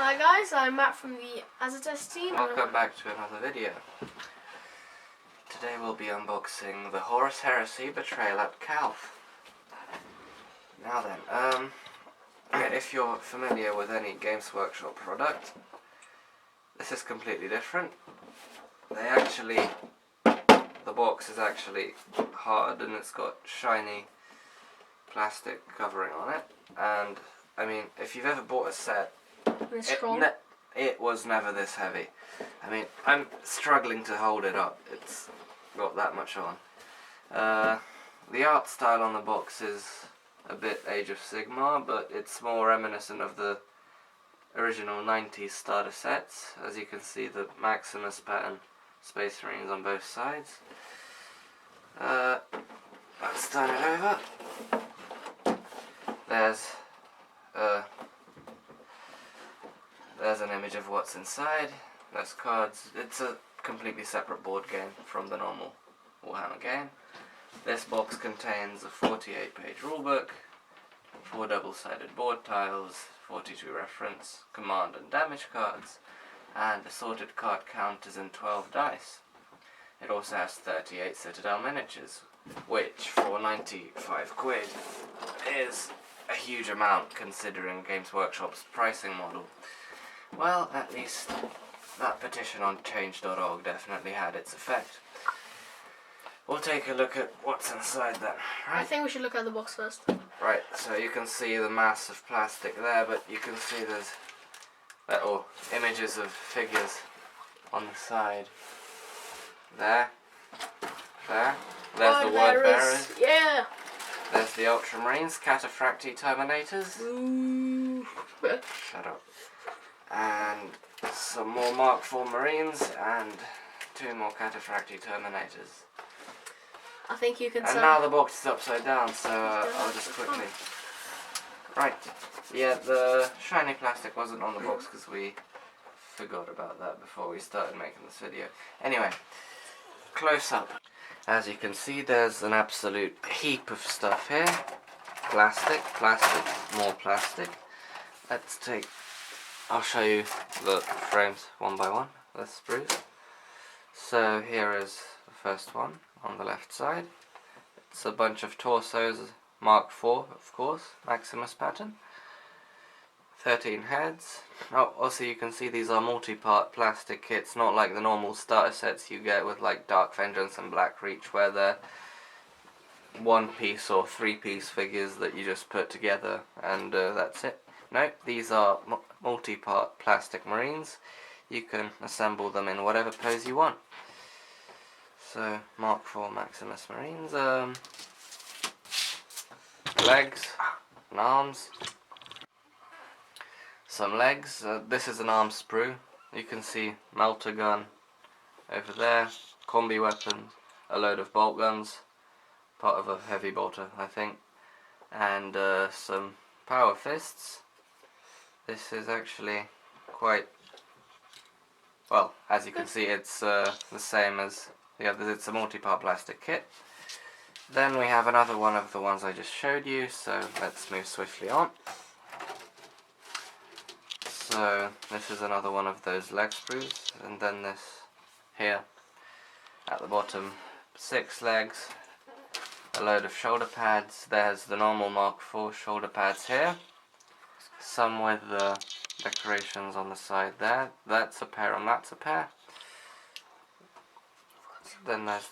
Hi guys, I'm Matt from the Azatesz team. Welcome back to another video. Today we'll be unboxing the Horus Heresy Betrayal at Calth. Now then, if you're familiar with any Games Workshop product, this is completely different. The box is actually hard and it's got shiny plastic covering on it. And I mean, if you've ever bought a set, it was never this heavy. I mean, I'm struggling to hold it up. It's got that much on. The art style on the box is a bit Age of Sigmar, but it's more reminiscent of the original 90s starter sets. As you can see, the Maximus pattern Space Marines on both sides. Let's turn it over. There's an image of what's inside. There's cards. It's a completely separate board game from the normal Warhammer game. This box contains a 48-page rulebook, 4 double-sided board tiles, 42 reference, command and damage cards, and assorted card counters and 12 dice. It also has 38 Citadel miniatures, which for 95 quid is a huge amount considering Games Workshop's pricing model. Well, at least that petition on change.org definitely had its effect. We'll take a look at what's inside then, right? I think we should look at the box first. Right, so you can see the mass of plastic there, but you can see there's little images of figures on the side. There's the word bearers. Yeah. There's the Ultramarines, Cataphracti Terminators. Ooh. Shut up. And some more Mark IV Marines and 2 more Cataphracti Terminators. I think you can. And now the box is upside down, so I'll just quickly. Right. Yeah, the shiny plastic wasn't on the box because we forgot about that before we started making this video. Anyway, close up. As you can see, there's an absolute heap of stuff here. Plastic, more plastic. I'll show you the frames one by one, the sprues. So here is the first one on the left side. It's a bunch of torsos, Mark IV, of course, Maximus pattern. 13 heads. Oh, also you can see these are multi-part plastic kits, not like the normal starter sets you get with like Dark Vengeance and Black Reach, where they're 1-piece or 3-piece figures that you just put together and that's it. No, these are multi-part plastic Marines. You can assemble them in whatever pose you want. So, Mark IV Maximus Marines, legs and arms. Some legs. This is an arm sprue. You can see melter gun over there, combi weapons, a load of bolt guns, part of a heavy bolter I think, and some power fists. This is actually quite, well, as you can see it's the same as the others. It's a multi-part plastic kit. Then we have another one of the ones I just showed you, so let's move swiftly on. So this is another one of those leg sprues, and then this here at the bottom, 6 legs, a load of shoulder pads. There's the normal Mark IV shoulder pads here, some with the decorations on the side there. That's a pair and that's a pair. Then there's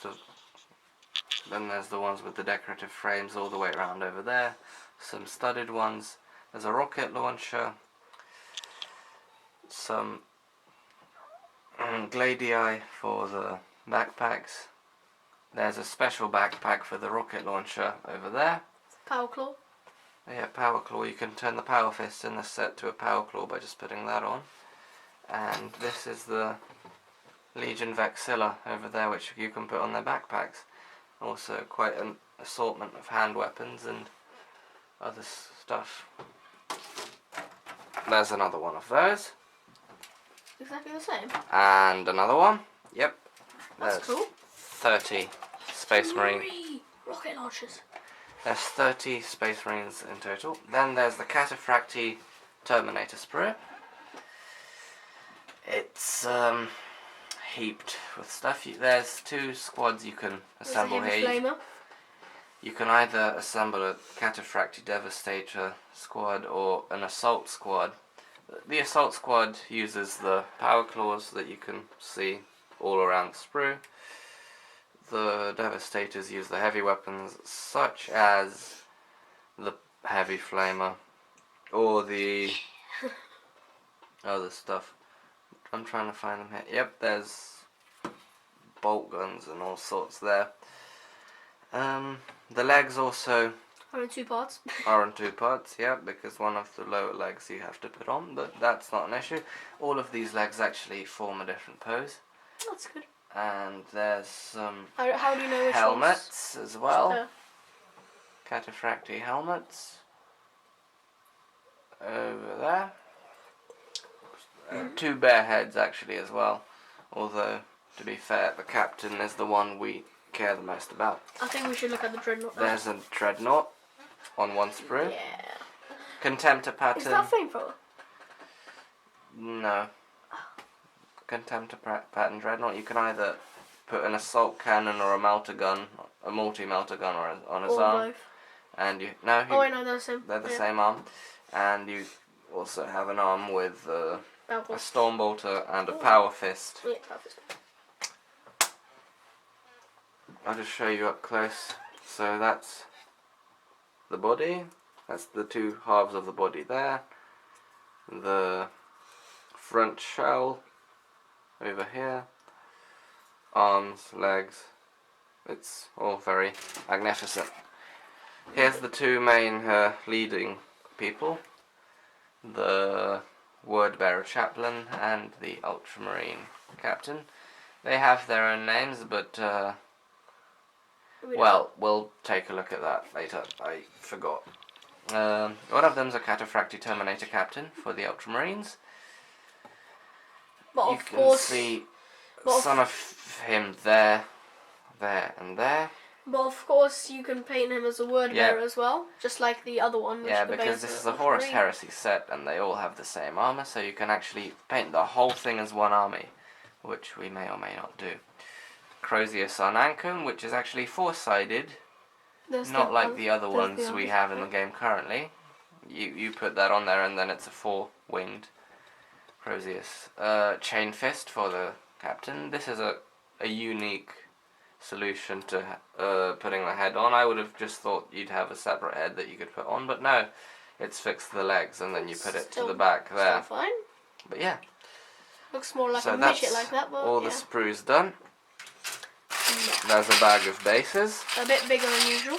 the ones with the decorative frames all the way around over there. Some studded ones. There's a rocket launcher. Some gladii for the backpacks. There's a special backpack for the rocket launcher over there. Power claw. Yeah, power claw. You can turn the power fist in this set to a power claw by just putting that on. And this is the Legion Vexilla over there, which you can put on their backpacks. Also quite an assortment of hand weapons and other stuff. There's another one of those. Exactly the same. And another one. Yep. That's cool. 30 Space Marine. Rocket launchers. There's 30 Space Marines in total. Then there's the Cataphracti Terminator sprue. It's heaped with stuff. There's 2 squads you can assemble There's a here. heavy flamer. You can either assemble a Cataphracti Devastator squad or an Assault squad. The Assault squad uses the power claws that you can see all around the sprue. The Devastators use the heavy weapons such as the heavy flamer or the other stuff. I'm trying to find them here. Yep, there's bolt guns and all sorts there. The legs also Are in 2 parts. are in 2 parts, yeah, because one of the lower legs you have to put on, but that's not an issue. All of these legs actually form a different pose. That's good. And there's some How do you know which helmets as well. ones? Cataphracti helmets. Over there. 2 bare heads actually as well. Although, to be fair, the captain is the one we care the most about. I think we should look at the dreadnought. There's a dreadnought on one sprue. Yeah. Contemptor pattern. Is that flamethrower? No. Contemptor pattern dreadnought. You can either put an assault cannon or a melter gun, a multi-melter gun on his Or arm. both. And Oh wait, no, they're the same. they're the same arm. And you also have an arm with a Stormbolter and a Power Fist. Yeah, power fist. I'll just show you up close. So that's the body. That's the 2 halves of the body there. The front shell over here. Arms, legs. It's all very magnificent. Here's the 2 main leading people. The Wordbearer Chaplain and the Ultramarine Captain. They have their own names, but well, we'll take a look at that later. I forgot. One of them's a Cataphracti Terminator Captain for the Ultramarines. But You of can course, see some of him there, and there. But of course, you can paint him as a word Yeah. bearer as well, just like the other one. Which Yeah, you can paint because as this is a a Horus Marine. Heresy set, and they all have the same armor, so you can actually paint the whole thing as one army, which we may or may not do. Crozius Arnancum, which is actually 4-sided, There's not like the other there's ones the we others. have in the game currently. You put that on there, and then it's a 4-winged Crozius. Chain Fist for the captain. This is a unique solution to putting the head on. I would have just thought you'd have a separate head that you could put on, but no, it's fixed to the legs and then you put it to the back there. Still fine. But yeah, Looks more like so a that's midget like that, but all yeah. the sprues done. Yeah. There's a bag of bases. A bit bigger than usual.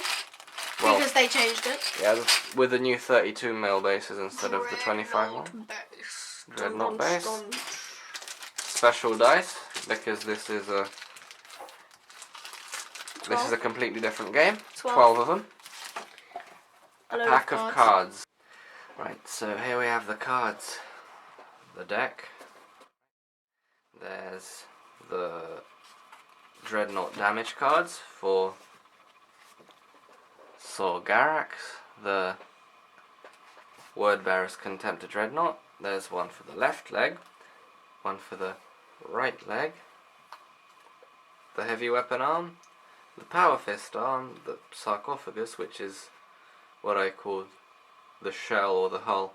Well, Because they changed it. yeah, with the new 32mm bases instead of the 25mm. Base. Dreadnought base. Special dice, because this is a completely different game. 12 of them. A pack of cards. Right, so here we have the cards. The deck. There's the Dreadnought damage cards for Saw Garax. The Wordbearer's Contemptor Dreadnought. There's one for the left leg. One for the right leg. The heavy weapon arm. The power fist arm. The sarcophagus, which is what I called the shell or the hull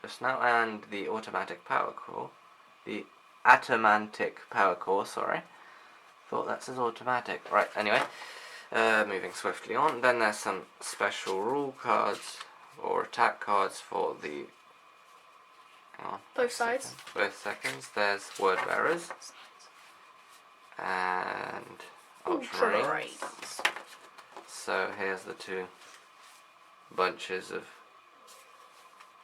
just now, and the automatic power core. The atomantic power core, sorry. Thought that says automatic. Right, anyway. Moving swiftly on. Then there's some special rule cards or attack cards for the... Both sides. Both seconds. There's word bearers and ultramarines. So here's the two bunches of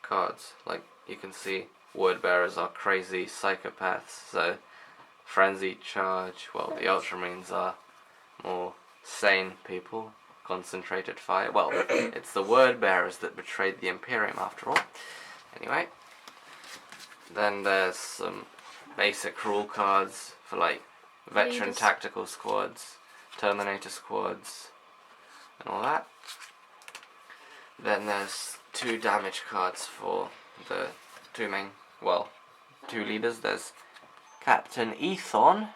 cards. Like you can see, word bearers are crazy psychopaths. So frenzied charge. Well, the ultramarines are more sane people. Concentrated fire. Well, it's the word bearers that betrayed the Imperium after all. Anyway. Then there's some basic rule cards for like veteran tactical squads, Terminator squads, and all that. Then there's two damage cards for the two main, well, two leaders. There's Captain Ethon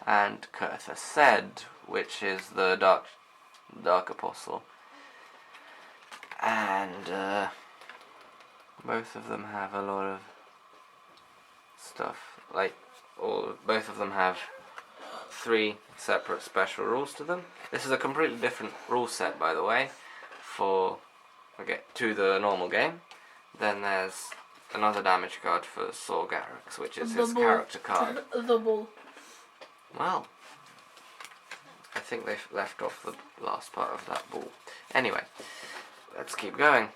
and Calth, which is the Dark Apostle. And both of them have a lot of stuff. Both of them have 3 separate special rules to them. This is a completely different rule set, by the way, to the normal game. Then there's another damage card for Sorgarix, which is his character card. The bull. Well, I think they've left off the last part of that bull. Anyway, let's keep going.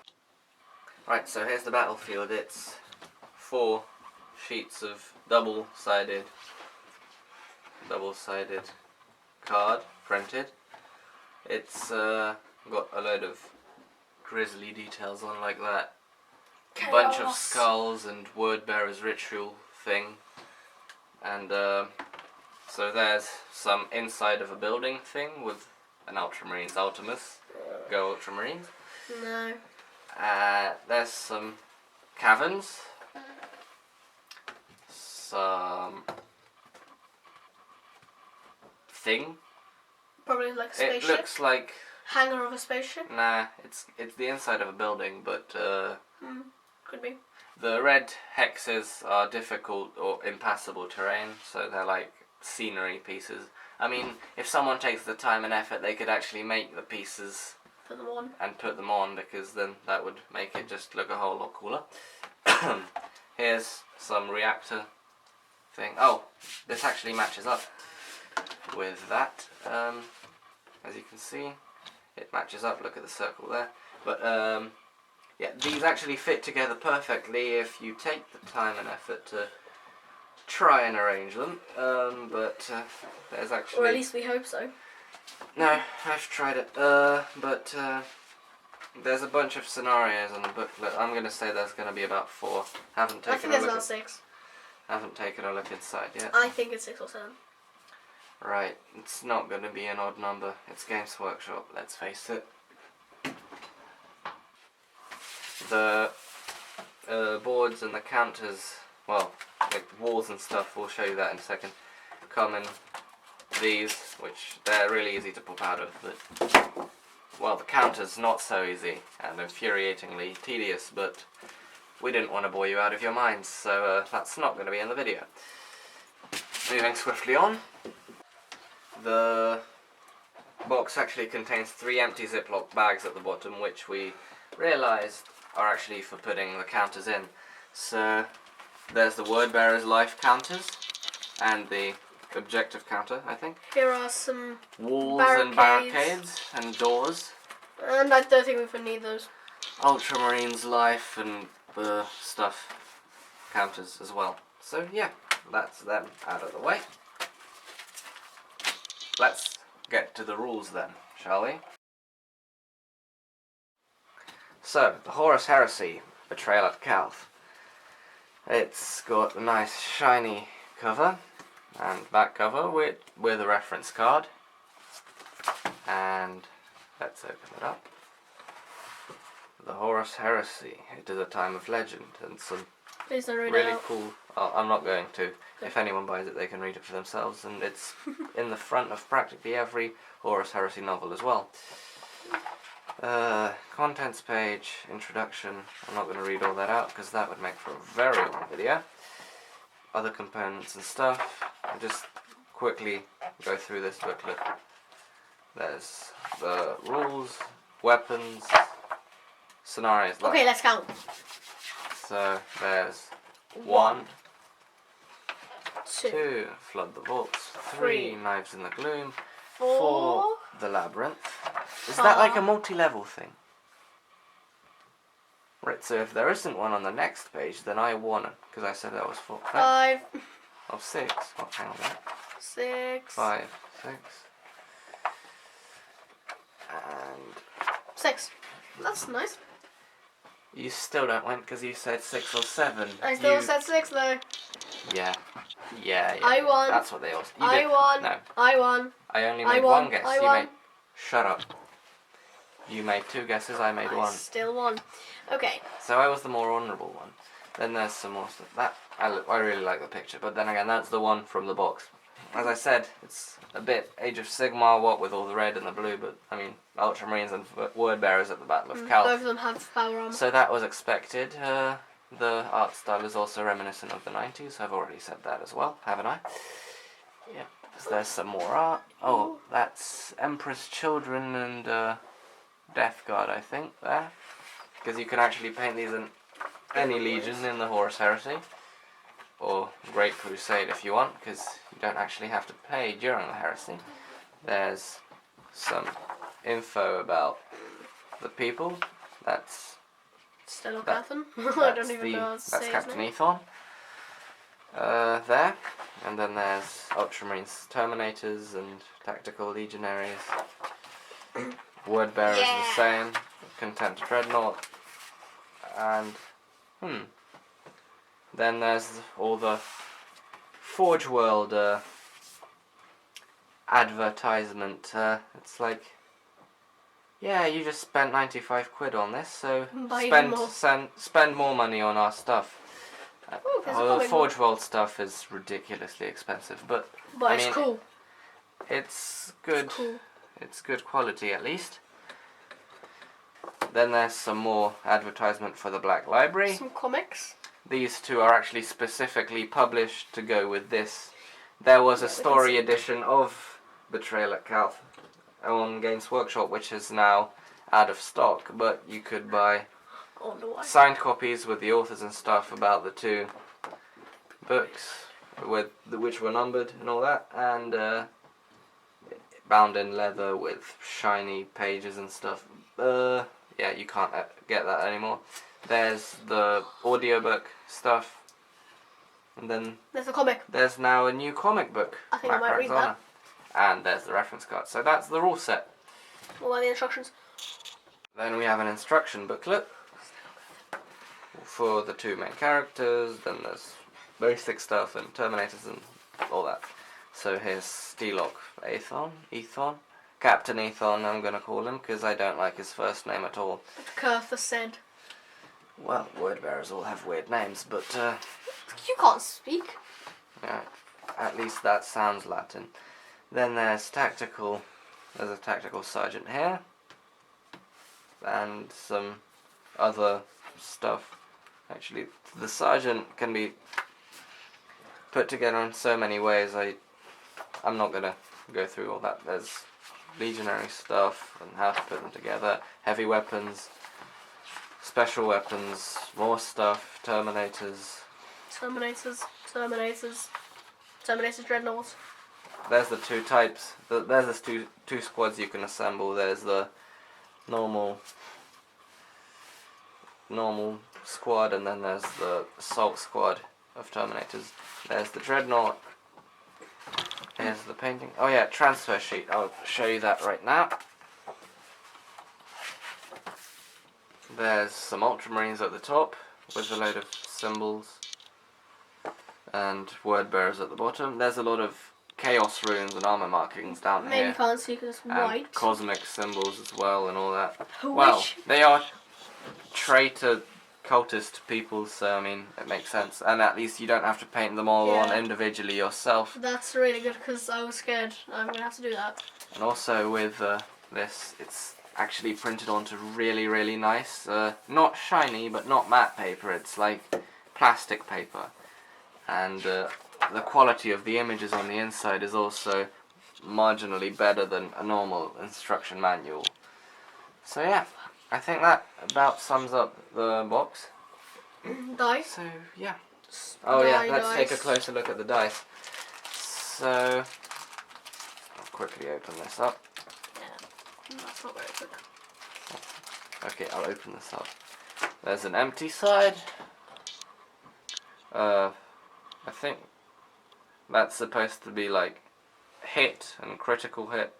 Right, so here's the battlefield. It's 4 sheets of double-sided card printed. It's got a load of grisly details on like that. Chaos. Bunch of skulls and word bearer's ritual thing. And so there's some inside of a building thing with an Ultramarines Ultimus. Go Ultramarines. No. There's some caverns. Some thing. Probably like a spaceship. It looks like hangar of a spaceship. Nah, it's the inside of a building, but Could be. the red hexes are difficult or impassable terrain, so they're like scenery pieces. I mean, if someone takes the time and effort, they could actually make the pieces Put them on. and put them on, because then that would make it just look a whole lot cooler. Here's some reactor thing. Oh, this actually matches up with that. As you can see, it matches up. Look at the circle there. But yeah, these actually fit together perfectly if you take the time and effort to try and arrange them. But there's actually... Or at least we hope so. No, I've tried it. But there's a bunch of scenarios on the booklet. I'm going to say there's going to be about 4. I think there's about 6. Haven't taken a look inside yet. I think it's 6 or 7. Right, it's not going to be an odd number. It's Games Workshop, let's face it. The boards and the counters, well, like walls and stuff, we'll show you that in a second, come in these, which they're really easy to pop out of, but, well, the counter's not so easy and infuriatingly tedious, but we didn't want to bore you out of your minds, so that's not going to be in the video. Moving swiftly on. The box actually contains 3 empty Ziploc bags at the bottom, which we realised are actually for putting the counters in. So there's the word bearer's life counters and the objective counter, I think. Here are some walls and barricades and doors. And I don't think we need those. Ultramarines life and stuff counters as well. So yeah, that's them out of the way. Let's get to the rules then, shall we? So, the Horus Heresy, Betrayal at Calth. It's got a nice shiny cover and back cover with a reference card. And let's open it up. The Horus Heresy, it is a time of legend and some Please don't read really it out. cool. I'm not going to. If anyone buys it, they can read it for themselves, and it's in the front of practically every Horus Heresy novel as well. Contents page, introduction. I'm not going to read all that out because that would make for a very long video. Other components and stuff. I'll just quickly go through this booklet. There's the rules, weapons, scenarios. Okay, let's count. So there's 1, 2, flood the vaults, 3, 3, knives in the gloom, 4, 4, the labyrinth. Is that like a multi-level thing? Right, so if there isn't one on the next page, then I won it, because I said that was 4. 5, Oh, 6. Oh, hang on a minute. 6, 5, 6. And 6. That's nice. you still don't win because you said 6 or 7. I still said 6 though. Yeah. I won. That's what they all said. I won. No. I won. I only I made won. one guess. I You won. made... Shut up. You made 2 guesses, I made 1. Still won. Okay. So I was the more honourable one. Then there's some more stuff. That I really like the picture, but then again, that's the one from the box. As I said, it's a bit Age of Sigmar, what with all the red and the blue, but I mean, Ultramarines and Word Bearers at the Battle of Calth. Both of them have power armor. So that was expected. The art style is also reminiscent of the 90s. I've already said that as well, haven't I? Yep. So there's some more art. Oh, that's Emperor's Children and Death Guard, I think, there. Because you can actually paint these in any legion in the Horus Heresy. Or Great Crusade if you want, because you don't actually have to pay during the Heresy. There's some info about the people. That's Stellar Captain. I don't even know how to say that's his Captain name. Ethon. There. And then there's Ultramarines, Terminators, and Tactical Legionaries. Word Bearers are the same. Contempt Dreadnought. And then there's all the Forge World advertisement. It's like, yeah, you just spent 95 quid on this, so spend more money on our stuff. The Forge World stuff is ridiculously expensive, but I mean, it's cool. It's good. It's cool. It's good quality at least. Then there's some more advertisement for the Black Library. Some comics. These two are actually specifically published to go with this. There was a story edition of Betrayal at Calth on Games Workshop, which is now out of stock, but you could buy signed copies with the authors and stuff about the two books, which were numbered and all that, and bound in leather with shiny pages and stuff. Yeah, you can't get that anymore. There's the audiobook stuff, and then there's a comic. There's now a new comic book. I think I might read that. And there's the reference card. So that's the rule set. What about the instructions? Then we have an instruction booklet for the two main characters. Then there's basic stuff and Terminators and all that. So here's Steelok Ethon. Captain Ethon, I'm going to call him, because I don't like his first name at all. Calth said. Well, word bearers all have weird names, but you can't speak. Yeah, at least that sounds Latin. Then there's tactical. There's a tactical sergeant here, and some other stuff. Actually, the sergeant can be put together in so many ways. I'm not gonna go through all that. There's legionary stuff and how to put them together. Heavy weapons, special weapons, more stuff. Terminators. Terminators Dreadnoughts. There's the two types. There's the two squads you can assemble. There's the normal squad, and then there's the assault squad of Terminators. There's the Dreadnought. Here's the painting. Oh yeah, transfer sheet. I'll show you that right now. There's some Ultramarines at the top with a load of symbols and word bearers at the bottom. There's a lot of chaos runes and armor markings down here. Maybe you can't see because it's white. And cosmic symbols as well and all that. Well, they are traitor cultist people, so I mean, it makes sense. And at least you don't have to paint them all on individually yourself. That's really good, because I was scared. I'm going to have to do that. And also with this, it's actually printed onto really, really nice, not shiny, but not matte paper. It's like plastic paper. And the quality of the images on the inside is also marginally better than a normal instruction manual. So yeah, I think that about sums up the box. Dice. So yeah. Oh yeah, let's take a closer look at the dice. So I'll quickly open this up. Yeah, that's not very quick. Okay, I'll open this up. There's an empty side. I think that's supposed to be like hit and critical hit.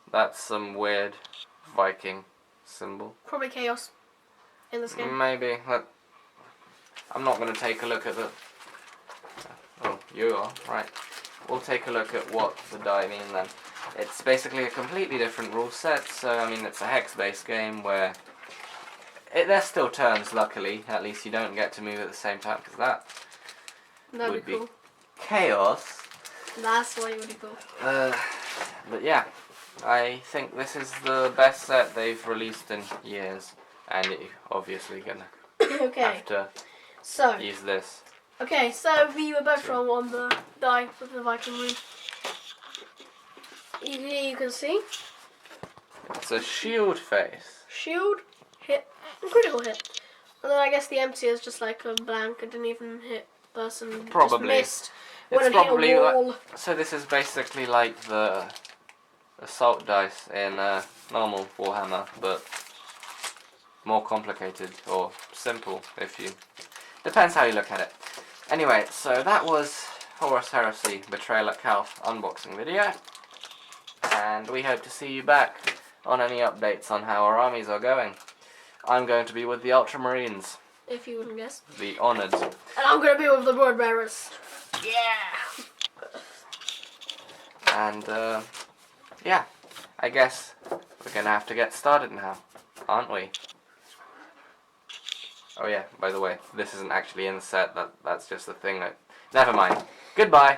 That's some weird Viking symbol. Probably chaos in this game. Maybe. I'm not going to take a look at the... Oh, you are. Right. We'll take a look at what the die mean then. It's basically a completely different rule set, so I mean it's a hex-based game where There's still turns, luckily. At least you don't get to move at the same time, because that That'd would be cool. chaos. That's why it would be cool. But yeah, I think this is the best set they've released in years, and you're obviously gonna Okay. have to So. use this. Okay, so we were both wrong on the die with the Viking rune. Here you can see. It's a shield face. Shield, hit, and critical hit. And then I guess the empty is just like a blank. It didn't even hit person. Probably. Just missed It's when it probably hit a wall. so this is basically like the assault dice in normal Warhammer, but more complicated or simple if you... Depends how you look at it. Anyway, so that was Horus Heresy Betrayal at Calth unboxing video. And we hope to see you back on any updates on how our armies are going. I'm going to be with the Ultramarines, If you wouldn't guess. the honoured. And I'm gonna be with the Board Bearers. Yeah! And yeah, I guess we're going to have to get started now, aren't we? Oh yeah, by the way, this isn't actually in the set, that's just the thing that... Never mind. Goodbye!